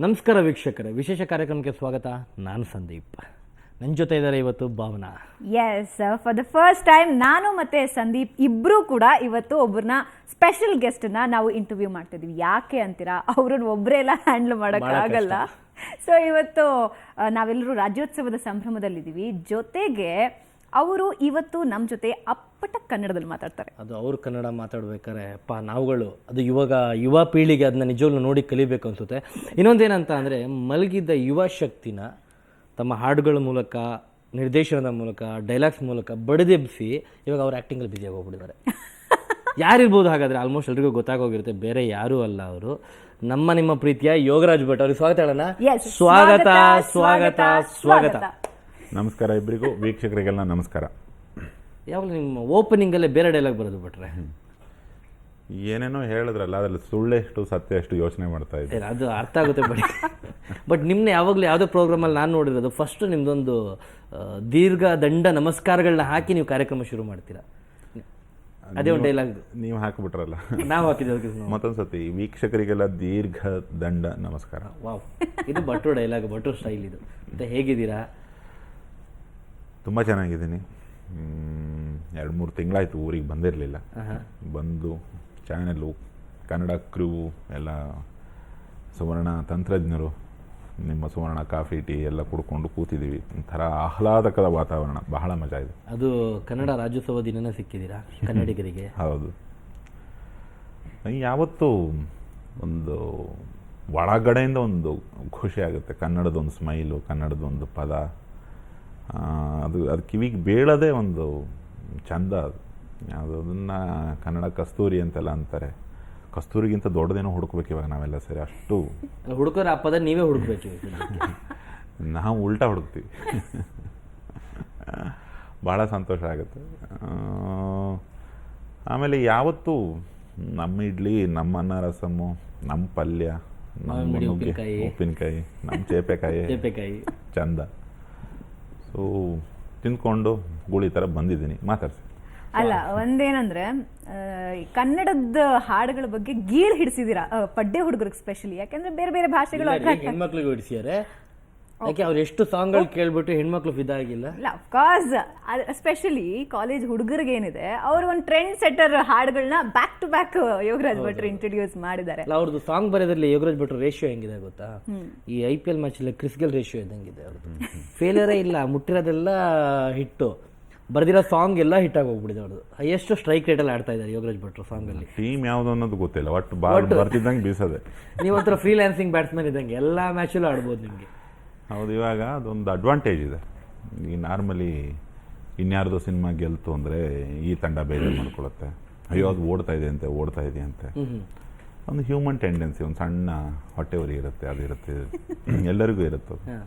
ನಮಸ್ಕಾರ ವೀಕ್ಷಕರೇ, ವಿಶೇಷ ಕಾರ್ಯಕ್ರಮಕ್ಕೆ ಸ್ವಾಗತ. ನಾನು ಸಂದೀಪ್. ನನ್ನ ಜೊತೆ ಇದ್ದಾರೆ ಇವತ್ತು Bhavana. Yes, for the first time ನಾನು ಮತ್ತೆ ಸಂದೀಪ್ ಇಬ್ರು ಕೂಡ ಇವತ್ತು ಒಬ್ಬರನ್ನ ಸ್ಪೆಷಲ್ ಗೆಸ್ಟ್ನ ನಾವು ಇಂಟರ್ವ್ಯೂ ಮಾಡ್ತಿದ್ವಿ. ಯಾಕೆ ಅಂತೀರಾ? ಅವ್ರನ್ನ ಒಬ್ಬರೇ ಎಲ್ಲ ಹ್ಯಾಂಡಲ್ ಮಾಡೋಕ್ಕಾಗಲ್ಲ. ಸೊ ಇವತ್ತು ನಾವೆಲ್ಲರೂ ರಾಜ್ಯೋತ್ಸವದ ಸಂಭ್ರಮದಲ್ಲಿದ್ದೀವಿ. ಜೊತೆಗೆ ಅವರು ಇವತ್ತು ನಮ್ಮ ಜೊತೆ ಅಪ್ಪಟ ಕನ್ನಡದಲ್ಲಿ ಮಾತಾಡ್ತಾರೆ. ಅದು ಅವ್ರು ಕನ್ನಡ ಮಾತಾಡ್ಬೇಕಾರೆ ನಾವುಗಳು ಅದು ಯುವ ಪೀಳಿಗೆ ಅದನ್ನ ನಿಜವಾಗ್ಲೂ ನೋಡಿ ಕಲಿಬೇಕು ಅನಿಸುತ್ತೆ. ಇನ್ನೊಂದೇನಂತ ಅಂದರೆ, ಮಲಗಿದ್ದ ಯುವ ಶಕ್ತಿನ ತಮ್ಮ ಹಾಡುಗಳ ಮೂಲಕ, ನಿರ್ದೇಶನದ ಮೂಲಕ, ಡೈಲಾಗ್ಸ್ ಮೂಲಕ ಬಡಿದೆಬ್ಬಿಸಿ ಇವಾಗ ಅವ್ರು ಆ್ಯಕ್ಟಿಂಗಲ್ಲಿ ಬ್ಯುಸಿಯಾಗಿ ಹೋಗ್ಬಿಟ್ಟಿದ್ದಾರೆ. ಯಾರಿರ್ಬೋದು ಹಾಗಾದರೆ? ಆಲ್ಮೋಸ್ಟ್ ಎಲ್ರಿಗೂ ಗೊತ್ತಾಗೋಗಿರುತ್ತೆ, ಬೇರೆ ಯಾರೂ ಅಲ್ಲ ಅವರು. ನಿಮ್ಮ ಪ್ರೀತಿಯ ಯೋಗರಾಜ್ ಭಟ್ ಅವ್ರಿಗೆ ಸ್ವಾಗತ ಹೇಳೋಣ. ಸ್ವಾಗತ ಸ್ವಾಗತ ಸ್ವಾಗತ. ನಮಸ್ಕಾರ ಇಬ್ಬರಿಗೂ, ವೀಕ್ಷಕರಿಗೆಲ್ಲ ನಮಸ್ಕಾರ. ಯಾವಾಗ ನಿಮ್ಮ ಓಪನಿಂಗಲ್ಲೇ ಬೇರೆ ಡೈಲಾಗ್ ಬರೋದು ಬಿಟ್ರೆ ಏನೇನೋ ಹೇಳಿದ್ರಲ್ಲ, ಅದ್ರಲ್ಲಿ ಸುಳ್ಳೆಷ್ಟು ಸತ್ಯ ಎಷ್ಟು ಯೋಚನೆ ಮಾಡ್ತಾ ಇದ್ದೆ. ಅದು ಅರ್ಥ ಆಗುತ್ತೆ ಬಟ್ ನಿಮ್ಮನ್ನ ಯಾವಾಗಲೂ ಯಾವುದೋ ಪ್ರೋಗ್ರಾಮಲ್ಲಿ ನಾನು ನೋಡಿರೋದು, ಫಸ್ಟು ನಿಮ್ಮದೊಂದು ದೀರ್ಘ ದಂಡ ನಮಸ್ಕಾರಗಳನ್ನ ಹಾಕಿ ನೀವು ಕಾರ್ಯಕ್ರಮ ಶುರು ಮಾಡ್ತೀರಾ. ಅದೇ ಒಂದು ಡೈಲಾಗ್ ನೀವು ಹಾಕಿಬಿಟ್ರಲ್ಲ, ನಾವು ಹಾಕಿದ್ದೇವೆ. ಮತ್ತೊಂದು ಸತಿ ವೀಕ್ಷಕರಿಗೆಲ್ಲ ದೀರ್ಘ ದಂಡ ನಮಸ್ಕಾರ. ವಾವ್, ಇದು ಭಟ್ರು ಡೈಲಾಗ್, ಭಟ್ರು ಸ್ಟೈಲ್ ಇದು. ಮತ್ತೆ ಹೇಗಿದ್ದೀರಾ? ತುಂಬ ಚೆನ್ನಾಗಿದ್ದೀನಿ. 2-3 ತಿಂಗಳಾಯಿತು ಊರಿಗೆ ಬಂದಿರಲಿಲ್ಲ. ಬಂದು ಚಾನೆಲ್ಲು, ಕನ್ನಡ ಕ್ರೂ ಎಲ್ಲ, ಸುವರ್ಣ ತಂತ್ರಜ್ಞರು, ನಿಮ್ಮ ಸುವರ್ಣ ಕಾಫಿ ಟೀ ಎಲ್ಲ ಕುಡ್ಕೊಂಡು ಕೂತಿದ್ದೀವಿ. ಒಂಥರ ಆಹ್ಲಾದಕರ ವಾತಾವರಣ, ಬಹಳ ಮಜಾ ಇದೆ. ಅದು ಕನ್ನಡ ರಾಜ್ಯೋತ್ಸವ ದಿನನೇ ಸಿಕ್ಕಿದ್ದೀರಾ ಕನ್ನಡಿಗರಿಗೆ? ಹೌದು. ಯಾವತ್ತೂ ಒಂದು ಒಳಗಡೆಯಿಂದ ಒಂದು ಖುಷಿ ಆಗುತ್ತೆ. ಕನ್ನಡದೊಂದು ಸ್ಮೈಲು, ಕನ್ನಡದೊಂದು ಪದ, ಅದು ಕಿವಿಗೆ ಬೀಳೋದೇ ಒಂದು ಚಂದ. ಅದು ಅದನ್ನು ಕನ್ನಡ ಕಸ್ತೂರಿ ಅಂತೆಲ್ಲ ಅಂತಾರೆ. ಕಸ್ತೂರಿಗಿಂತ ದೊಡ್ಡದೇನೋ ಹುಡುಕ್ಬೇಕು ಇವಾಗ ನಾವೆಲ್ಲ ಸೇರಿ. ಅಷ್ಟು ಹುಡುಕೋರು ಆ ಪದ ನೀವೇ ಹುಡುಕ್ಬೇಕು. ನಾವು ಉಲ್ಟಾ ಹುಡುಕ್ತೀವಿ. ಭಾಳ ಸಂತೋಷ ಆಗುತ್ತೆ. ಆಮೇಲೆ ಯಾವತ್ತೂ ನಮ್ಮ ಇಡ್ಲಿ, ನಮ್ಮ ಅನ್ನ ರಸಮ್ಮು, ನಮ್ಮ ಪಲ್ಯ, ನಮ್ಮ ಉಪ್ಪಿನಕಾಯಿ, ನಮ್ಮ ಚೇಪೆಕಾಯಿ ಚಂದ. ಸೊ ತಿಂದ್ಕೊಂಡು ಗೂಳಿ ಥರ ಬಂದಿದ್ದೀನಿ. ಮಾತಾಡ್ಸಿ. ಅಲ್ಲ, ಒಂದೇನಂದ್ರೆ ಕನ್ನಡದ ಹಾಡುಗಳ ಬಗ್ಗೆ ಗೀಳು ಹಿಡಿಸಿದೀರಾ ಪಡ್ಡೆ ಹುಡುಗರಿಗೆ ಸ್ಪೆಷಲಿ. ಯಾಕಂದ್ರೆ ಬೇರೆ ಬೇರೆ ಭಾಷೆಗಳು ಹೆಣ್ಮಕ್ಳಿಗೆ ಹಿಡಿಸಿದ್ದಾರೆ. ಯಾಕೆ ಅವ್ರು ಎಷ್ಟು ಸಾಂಗ್ಗಳು ಕೇಳ್ಬಿಟ್ಟು ಹೆಣ್ಮಕ್ಳು ಫಿದಾ ಆಗಿಲ್ಲ? ಇಲ್ಲ, ಅಫ್ಕೋರ್ಸ್ ಸ್ಪೆಷಲಿ ಕಾಲೇಜ್ ಹುಡುಗರಿಗೆ ಏನಿದೆ, ಅವರು ಒಂದು ಟ್ರೆಂಡ್ ಸೆಟ್ಟರ್ ಹಾಡುಗಳನ್ನ ಬ್ಯಾಕ್ ಟು ಬ್ಯಾಕ್ ಯೋಗರಾಜ್ ಭಟ್ರು ಇಂಟ್ರೊಡ್ಯೂಸ್ ಮಾಡಿದ್ದಾರೆ. ಅವ್ರದ್ದು ಸಾಂಗ್ ಬರೋದ್ರಲ್ಲಿ ಯೋಗರಾಜ್ ಭಟ್ರು ರೇಷಿಯೋ ಹೆಂಗಿದೆ ಗೊತ್ತಾ? ಈ IPL ಮ್ಯಾಚಲ್ಲಿ ಕ್ರಿಸ್ಗೆಲ್ ರೇಷಿಯೋ ಇದ್ದಂಗಿದೆ ಅವ್ರದ್ದು. ಫೇಲಿಯರೇ ಇಲ್ಲ, ಮುಟ್ಟಿರೋದೆಲ್ಲ ಹಿಟ್ಟು, ಬರ್ದಿರೋ ಸಾಂಗ್ ಎಲ್ಲ ಹಿಟ್ ಆಗಿ ಹೋಗ್ಬಿಡಿದೆ ಅವ್ರದ್ದು. ಹೈಯೆಸ್ಟ್ ಸ್ಟ್ರೈಕ್ ರೇಟಲ್ಲಿ ಆಡ್ತಾ ಇದ್ದಾರೆ ಯೋಗರಾಜ್ ಭಟ್ರು ಸಾಂಗಲ್ಲಿ. ಟೀಮ್ ಯಾವುದು ಅನ್ನೋದು ಗೊತ್ತಿಲ್ಲ, ಒಟ್ಟು ಬರ್ತಿದ್ದಂಗೆ ಬೀಸೋದೆ. ನೀವು ಒಂಥರ ಫ್ರೀಲ್ಯಾನ್ಸಿಂಗ್ ಬ್ಯಾಟ್ಸ್ಮನ್ ಇದ್ದಂಗೆ, ಎಲ್ಲ ಮ್ಯಾಚಲ್ಲೂ ಆಡ್ಬೋದು ನಿಮಗೆ. ಹೌದು. ಇವಾಗ ಅದೊಂದು ಅಡ್ವಾಂಟೇಜ್ ಇದೆ. ಈಗ ನಾರ್ಮಲಿ ಇನ್ಯಾರ್ದೋ ಸಿನಿಮಾ ಗೆಲ್ತು ಅಂದರೆ ಈ ತಂಡ ಬೇಜಾರು ಮಾಡ್ಕೊಳುತ್ತೆ. ಅಯ್ಯೋ ಅದು ಓಡ್ತಾ ಇದೆಯಂತೆ. ಒಂದು ಹ್ಯೂಮನ್ ಟೆಂಡೆನ್ಸಿ, ಒಂದು ಸಣ್ಣ ಹೊಟ್ಟೆ ಉರಿ ಇರುತ್ತೆ, ಅದು ಇರುತ್ತೆ, ಎಲ್ಲರಿಗೂ ಇರುತ್ತೆ.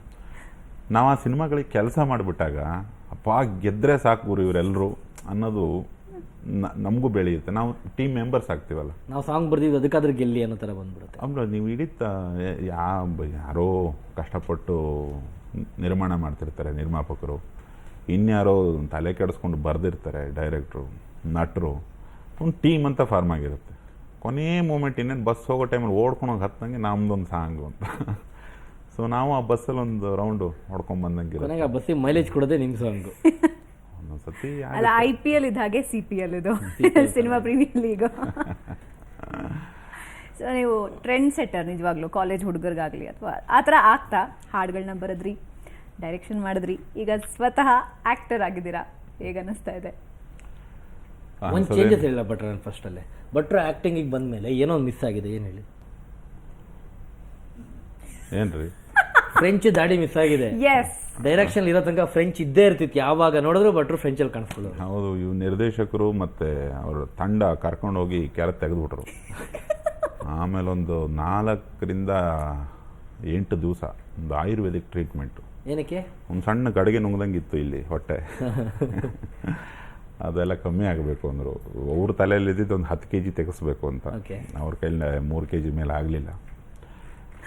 ನಾವು ಆ ಸಿನಿಮಾಗಳಿಗೆ ಕೆಲಸ ಮಾಡಿಬಿಟ್ಟಾಗ ಅಪ್ಪ ಗೆದ್ದರೆ ಸಾಕು ಗುರು ಇವರೆಲ್ಲರೂ ಅನ್ನೋದು ನಮಗೂ ಬೆಳೆಯುತ್ತೆ. ನಾವು ಟೀಮ್ ಮೆಂಬರ್ಸ್ ಆಗ್ತೀವಲ್ಲ, ನಾವು ಸಾಂಗ್ ಬರ್ದಿದ್ದು ಅದಕ್ಕಾದ್ರೂ ಗೆಲ್ಲಿ ಅನ್ನೋ ಥರ ಬಂದ್ಬಿಡುತ್ತೆ. ಆಮೇಲೆ ನೀವು ಯಾರೋ ಕಷ್ಟಪಟ್ಟು ನಿರ್ಮಾಣ ಮಾಡ್ತಿರ್ತಾರೆ ನಿರ್ಮಾಪಕರು, ಇನ್ಯಾರೋ ತಲೆ ಕೆಡಿಸ್ಕೊಂಡು ಬರೆದಿರ್ತಾರೆ ಡೈರೆಕ್ಟ್ರು, ನಟರು. ಒಂದು ಟೀಮ್ ಅಂತ ಫಾರ್ಮ್ ಆಗಿರುತ್ತೆ. ಕೊನೆಯ ಮೂಮೆಂಟ್ ಇನ್ನೇನು ಬಸ್ ಹೋಗೋ ಟೈಮಲ್ಲಿ ಓಡ್ಕೊಂಡೋಗಿ ಹತ್ತಂಗೆ ನಮ್ದೊಂದು ಸಾಂಗು ಅಂತ. ಸೊ ನಾವು ಆ ಬಸ್ಸಲ್ಲಿ ಒಂದು ರೌಂಡು ಹೊಡ್ಕೊಂಡ್ ಬಂದಂಗೆ ಬಸ್ಸಿಗೆ ಮೈಲೇಜ್ ಕೊಡೋದೇ ನಿಮ್ಮ ಸಾಂಗು. ಒಂದೊಂದ್ಸತಿ ಅಲ್ಲ, IPL ಇದ್ದ ಹಾಗೆ CPL ಇದು ಸಿನಿಮಾ ಪ್ರೀಮಿಯರ್ ಲೀಗ್. ಸೊ ನೀವು ಟ್ರೆಂಡ್ ಸೆಟ್ಟರ್ ನಿಜವಾಗ್ಲೂ, ಕಾಲೇಜ್ ಹುಡುಗರಿಗಾಗಲಿ ಅಥವಾ ಆ ಥರ ಆಗ್ತಾ ಹಾಡುಗಳನ್ನ ಬರೆದ್ರಿ, ಡೈರೆಕ್ಷನ್ ಮಾಡಿದ್ರಿ, ಈಗ ಸ್ವತಃ ಆಕ್ಟರ್ ಆಗಿದ್ದೀರಾ. ಹೇಗೆ ಅನ್ನಿಸ್ತಾ ಇದೆ? ಒಂದು ಚೇಂಜಸ್ ಹೇಳಿಲ್ಲ ಭಟ್ರ. ಫಸ್ಟಲ್ಲೇ ಭಟ್ರು ಆ್ಯಕ್ಟಿಂಗಿಗೆ ಬಂದ ಮೇಲೆ ಏನೋ ಒಂದು ಮಿಸ್ ಆಗಿದೆ. ಏನು ಹೇಳಿ? ಏನ್ರಿ? ಫ್ರೆಂಚ್ ದಾಡಿ ಮಿಸ್ ಆಗಿದೆ. ಡೈರೆಕ್ಷನ್ ಇರೋ ತನಕ ಫ್ರೆಂಚ್ ಇದ್ದೇ ಇರ್ತಿತ್ತು, ಯಾವಾಗ ನೋಡಿದ್ರು ಭಟ್ರು ಫ್ರೆಂಚಲ್ಲಿ ಕಾಣಿಸ್ಕೊಳ್ಳೋದು. ಹೌದು. ಇವು ನಿರ್ದೇಶಕರು ಮತ್ತೆ ಅವ್ರ ತಂಡ ಕರ್ಕೊಂಡೋಗಿ ಕ್ಯಾರೆಟ್ ತೆಗೆದುಬಿಟ್ರು. ಆಮೇಲೆ ಒಂದು 4 to 8 ದಿವಸ ಒಂದು ಆಯುರ್ವೇದಿಕ್ ಟ್ರೀಟ್ಮೆಂಟು. ಏನಕ್ಕೆ? ಒಂದು ಸಣ್ಣ ಗಡಿಗೆ ನುಂಗ್ದಂಗಿತ್ತು ಇಲ್ಲಿ ಹೊಟ್ಟೆ. ಅದೆಲ್ಲ ಕಮ್ಮಿ ಆಗಬೇಕು ಅಂದರು. ಅವ್ರ ತಲೆಯಲ್ಲಿ ಇದ್ದಿದ್ದು ಒಂದು 10 kg ತೆಗೆಸ್ಬೇಕು ಅಂತ. ಅವ್ರ ಕೈಲಿ 3 kg ಮೇಲೆ ಆಗಲಿಲ್ಲ.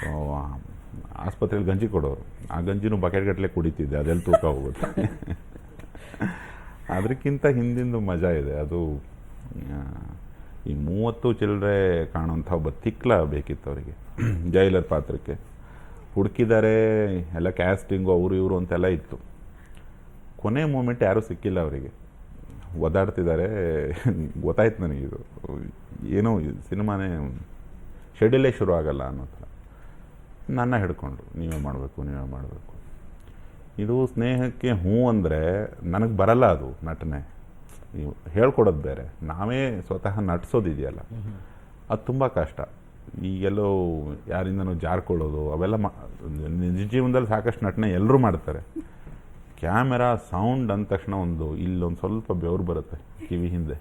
ಸೊ ಆಸ್ಪತ್ರೆಯಲ್ಲಿ ಗಂಜಿ ಕೊಡೋರು. ಆ ಗಂಜಿನೂ ಬಕೆಟ್ಗಟ್ಟಲೆ ಕುಡಿತಿದ್ದೆ, ಅದೆಲ್ಲ ತೂಕ ಹೋಗುತ್ತೆ. ಅದಕ್ಕಿಂತ ಹಿಂದಿಂದು ಮಜಾ ಇದೆ. ಅದು ಈ 30 ಚಿಲ್ಲರೆ ಕಾಣುವಂಥ ಒಬ್ಬ ತಿಕ್ಲ ಬೇಕಿತ್ತು ಅವರಿಗೆ ಜೈಲರ್ ಪಾತ್ರಕ್ಕೆ. ಹುಡುಕಿದ್ದಾರೆ, ಎಲ್ಲ ಕ್ಯಾಸ್ಟಿಂಗು ಅವರು ಇವರು ಅಂತೆಲ್ಲ ಇತ್ತು. ಕೊನೆ ಮೂಮೆಂಟ್ ಯಾರೂ ಸಿಕ್ಕಿಲ್ಲ ಅವರಿಗೆ, ಒದಾಡ್ತಿದ್ದಾರೆ. ಗೊತ್ತಾಯ್ತು ನನಗಿದು ಏನೋ ಸಿನಿಮಾನೇ ಶೆಡ್ಯೂಲೇ ಶುರು ಆಗಲ್ಲ ಅನ್ನೋ ಥರ. ನನ್ನ ಹಿಡ್ಕೊಂಡ್ರು, ನೀವೇ ಮಾಡಬೇಕು. ಇದು ಸ್ನೇಹಕ್ಕೆ ಹ್ಞೂ ಅಂದರೆ ನನಗೆ ಬರಲ್ಲ ಅದು ನಟನೆ, ಹೇಳ್ಕೊಡೋದು ಬೇರೆ, ನಾವೇ ಸ್ವತಃ ನಟಿಸೋದಿದೆಯಲ್ಲ ಅದು ತುಂಬ ಕಷ್ಟ. ಈಗೆಲ್ಲೋ ಯಾರಿಂದನೂ ಜಾರ್ಕೊಳ್ಳೋದು ಅವೆಲ್ಲ ನಿಜ ಜೀವನದಲ್ಲಿ ಸಾಕಷ್ಟು ನಟನೆ ಎಲ್ಲರೂ ಮಾಡ್ತಾರೆ. ಕ್ಯಾಮೆರಾ ಸೌಂಡ್ ಅಂದ ತಕ್ಷಣ ಇಲ್ಲೊಂದು ಸ್ವಲ್ಪ ಬೆವರು ಬರುತ್ತೆ ಕಿವಿ ಹಿಂದೆ.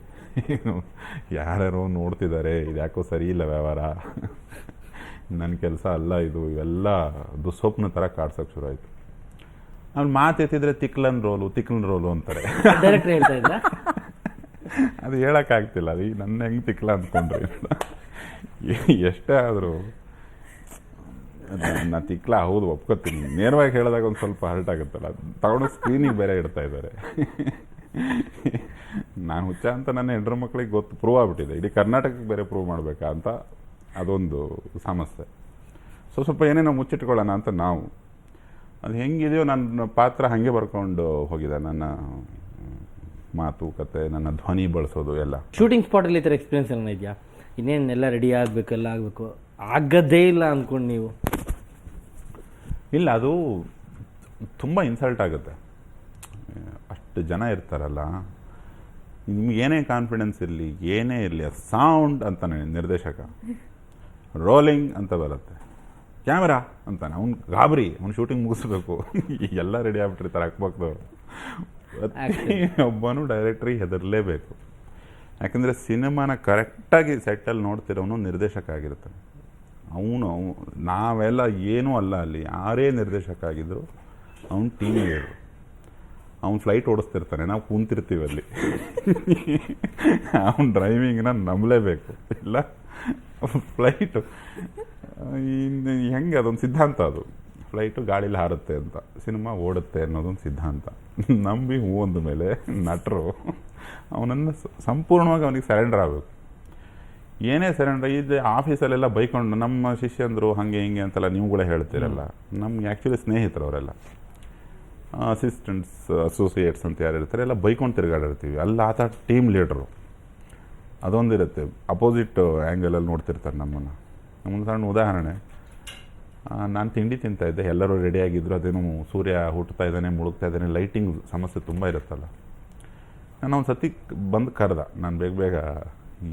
ಯಾರ್ಯಾರೋ ನೋಡ್ತಿದ್ದಾರೆ, ಇದು ಯಾಕೋ ಸರಿ ಇಲ್ಲ ವ್ಯವಹಾರ, ನನ್ನ ಕೆಲಸ ಅಲ್ಲ ಇದು, ಇವೆಲ್ಲ ದುಸ್ವಪ್ನ ಥರ ಕಾಡ್ಸೋಕ್ಕೆ ಶುರು ಆಯಿತು. ಅವ್ನು ಮಾತೆತ್ತಿದ್ರೆ ತಿಕ್ಲನ್ ರೋಲು ಅಂತಾರೆ. ಡೈರೆಕ್ಟರ್ ಹೇಳ್ತಾ ಇದ್ದ ಅದು ಹೇಳೋಕ್ಕಾಗ್ತಿಲ್ಲ, ಅದು ನನ್ನ ಹೆಂಗೆ ತಿಕ್ಲ ಅಂದ್ಕೊಂಡ್ರೆ ಎಷ್ಟೇ ಆದರೂ ನಾನು ತಿಕ್ಲ ಹೌದು ಒಪ್ಕೋತೀನಿ. ನೇರವಾಗಿ ಹೇಳಿದಾಗ ಒಂದು ಸ್ವಲ್ಪ ಹರ್ಟ್ ಆಗುತ್ತಲ್ಲ, ತಗೊಂಡು ಸ್ಕ್ರೀನಿಗೆ ಬೇರೆ ಇಡ್ತಾ ಇದ್ದಾರೆ. ನಾನು ಹುಚ್ಚ ಅಂತ ನನ್ನ ಹೆಂಡ್ರ ಮಕ್ಕಳಿಗೆ ಪ್ರೂವ್ ಆಗ್ಬಿಟ್ಟಿದೆ, ಇಡೀ ಕರ್ನಾಟಕಕ್ಕೆ ಬೇರೆ ಪ್ರೂವ್ ಮಾಡಬೇಕಾ ಅಂತ ಅದೊಂದು ಸಮಸ್ಯೆ. ಸ್ವಲ್ಪ ಏನೇನೋ ಮುಚ್ಚಿಟ್ಕೊಳ್ಳೋಣ ಅಂತ ನಾವು, ಅದು ಹೆಂಗಿದೆಯೋ ನನ್ನ ಪಾತ್ರ ಹಾಗೆ ಬರ್ಕೊಂಡು ಹೋಗಿದೆ. ನನ್ನ ಮಾತುಕತೆ, ನನ್ನ ಧ್ವನಿ ಬಳಸೋದು ಎಲ್ಲ. ಶೂಟಿಂಗ್ ಸ್ಪಾಟಲ್ಲಿ ಈ ಥರ ಎಕ್ಸ್ಪೀರಿಯನ್ಸ್ ಏನೋ ಇದೆಯಾ? ಇನ್ನೇನೆಲ್ಲ ರೆಡಿ ಆಗಬೇಕು, ಎಲ್ಲ ಆಗಬೇಕು, ಆಗದೇ ಇಲ್ಲ ಅಂದ್ಕೊಂಡು ನೀವು? ಇಲ್ಲ, ಅದು ತುಂಬ ಇನ್ಸಲ್ಟ್ ಆಗುತ್ತೆ. ಅಷ್ಟು ಜನ ಇರ್ತಾರಲ್ಲ, ನಿಮ್ಗೆ ಏನೇ ಕಾನ್ಫಿಡೆನ್ಸ್ ಇರಲಿ, ಏನೇ ಇರಲಿ, ಸೌಂಡ್ ಅಂತಾನೆ ನಿರ್ದೇಶಕ, ರೋಲಿಂಗ್ ಅಂತ ಬರುತ್ತೆ, ಕ್ಯಾಮ್ರಾ ಅಂತಾನೆ, ಅವ್ನು ಗಾಬರಿ, ಅವ್ನು ಶೂಟಿಂಗ್ ಮುಗಿಸ್ಬೇಕು, ಎಲ್ಲ ರೆಡಿ ಆಗ್ಬಿಟ್ಟಿರ್ತಾರೆ ಅಕ್ಕಪಕ್ಕದವ್ರು. ಒಬ್ಬನು ಡೈರೆಕ್ಟ್ರಿಗೆ ಹೆದರಲೇಬೇಕು. ಯಾಕಂದರೆ ಸಿನಿಮಾನ ಕರೆಕ್ಟಾಗಿ ಸೆಟ್ಟಲ್ಲಿ ನೋಡ್ತಿರೋನು ನಿರ್ದೇಶಕ ಆಗಿರ್ತಾನೆ. ಅವನು ನಾವೆಲ್ಲ ಏನೂ ಅಲ್ಲ, ಅಲ್ಲಿ ಯಾರೇ ನಿರ್ದೇಶಕ ಆಗಿದ್ರು ಅವ್ನು ಟೀಮ್ ಲೀಡರು. ಅವ್ನು ಫ್ಲೈಟ್ ಓಡಿಸ್ತಿರ್ತಾನೆ, ನಾವು ಕೂತಿರ್ತೀವಿ ಅಲ್ಲಿ. ಅವ್ನು ಡ್ರೈವಿಂಗ್ನ ನಂಬಲೇಬೇಕು, ಇಲ್ಲ ಫ್ಲೈಟು ಹೆಂಗೆ ಅದೊಂದು ಸಿದ್ಧಾಂತ. ಅದು ಫ್ಲೈಟು ಗಾಳೀಲಿ ಹಾರುತ್ತೆ ಅಂತ, ಸಿನಿಮಾ ಓಡುತ್ತೆ ಅನ್ನೋದೊಂದು ಸಿದ್ಧಾಂತ. ನಂಬಿ ಹೂ ಅಂದ ಮೇಲೆ ನಟರು ಅವನನ್ನು ಸಂಪೂರ್ಣವಾಗಿ ಅವನಿಗೆ ಸರೆಂಡರ್ ಆಗಬೇಕು. ಏನೇ ಸರೆಂಡರ್ ಇದೆ. ಆಫೀಸಲ್ಲೆಲ್ಲ ಬೈಕೊಂಡು ನಮ್ಮ ಶಿಷ್ಯಂದರು ಹಾಗೆ ಹಿಂಗೆ ಅಂತೆಲ್ಲ ನೀವುಗಳೇ ಹೇಳ್ತೀರಲ್ಲ, ನಮ್ಗೆ ಆ್ಯಕ್ಚುಲಿ ಸ್ನೇಹಿತರು ಅವರೆಲ್ಲ, ಅಸಿಸ್ಟೆಂಟ್ಸ್ ಅಸೋಸಿಯೇಟ್ಸ್ ಅಂತ ಯಾರು ಇರ್ತಾರೆ, ಎಲ್ಲ ಬೈಕೊಂಡು ತಿರುಗಾಡಿರ್ತೀವಿ. ಅಲ್ಲಿ ಆತ ಟೀಮ್ ಲೀಡ್ರು ಅದೊಂದಿರುತ್ತೆ. ಅಪೋಸಿಟ್ ಆ್ಯಂಗಲಲ್ಲಿ ನೋಡ್ತಿರ್ತಾರೆ ನಮ್ಮನ್ನು. ನಮ್ಮನ್ನು ಸಣ್ಣ ಉದಾಹರಣೆ, ನಾನು ತಿಂಡಿ ತಿಂತಾಯಿದ್ದೆ, ಎಲ್ಲರೂ ರೆಡಿಯಾಗಿದ್ದರು. ಅದೇನು ಸೂರ್ಯ ಹುಟ್ಟುತ್ತಾ ಇದ್ದಾನೆ, ಮುಳುಗ್ತಾ ಇದ್ದಾನೆ, ಲೈಟಿಂಗ್ ಸಮಸ್ಯೆ ತುಂಬ ಇರುತ್ತಲ್ಲ. ನಾನು ಒಂದು ಸತಿ ಬಂದು ಕರೆದ, ನಾನು ಬೇಗ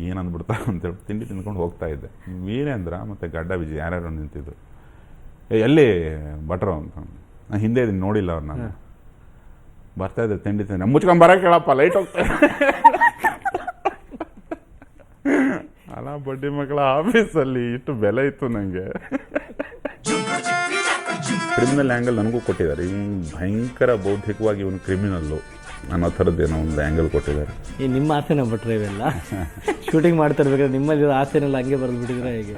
ಏನು ಅಂದ್ಬಿಡ್ತಾ ಅಂತೇಳಿ ತಿಂಡಿ ತಿಂದ್ಕೊಂಡು ಹೋಗ್ತಾ ಇದ್ದೆ. ವೀರೇಂದ್ರ ಮತ್ತು ಗಡ್ಡ ವಿಜಯ್ ಯಾರ್ಯಾರು ನಿಂತಿದ್ದು, ಎಲ್ಲಿ ಭಟ್ರು ಅಂತ. ನಾನು ಹಿಂದೆ ಇದನ್ನು ನೋಡಿಲ್ಲ ಅವ್ರು. ನಾನು ಬರ್ತಾಯಿದ್ದೆ ತಿಂಡಿ ತಿಂದು, ಮುಚ್ಕೊಂಡು ಬರೋಕೆ ಕೇಳಪ್ಪ, ಲೈಟ್ ಹೋಗ್ತಾ ಅಲ್ಲ. ಬಡ್ಡಿ ಮಕ್ಕಳ ಆಫೀಸಲ್ಲಿ ಇಷ್ಟು ಬೆಲೆ ಇತ್ತು ನನಗೆ. ಕ್ರಿಮಿನಲ್ ಆ್ಯಂಗಲ್ ನನಗೂ ಕೊಟ್ಟಿದ್ದಾರೆ. ಇವನು ಭಯಂಕರ ಬೌದ್ಧಿಕವಾಗಿ ಇವನು ಕ್ರಿಮಿನಲ್ಲು ಅನ್ನೋ ಥರದ್ದೇನೋ ಒಂದು ಆ್ಯಂಗಲ್ ಕೊಟ್ಟಿದ್ದಾರೆ. ನಿಮ್ಮ ಆಸೆನ ಬಿಟ್ರೆ ಇವೆಲ್ಲ ಶೂಟಿಂಗ್ ಮಾಡ್ತಾ ಇರ್ಬೇಕಾದ್ರೆ ನಿಮ್ಮಲ್ಲಿ ಆಸೆನೆಲ್ಲ ಹಂಗೆ ಬರೆದ್ಬಿಟ್ಟಿದ್ರೆ ಹೇಗೆ?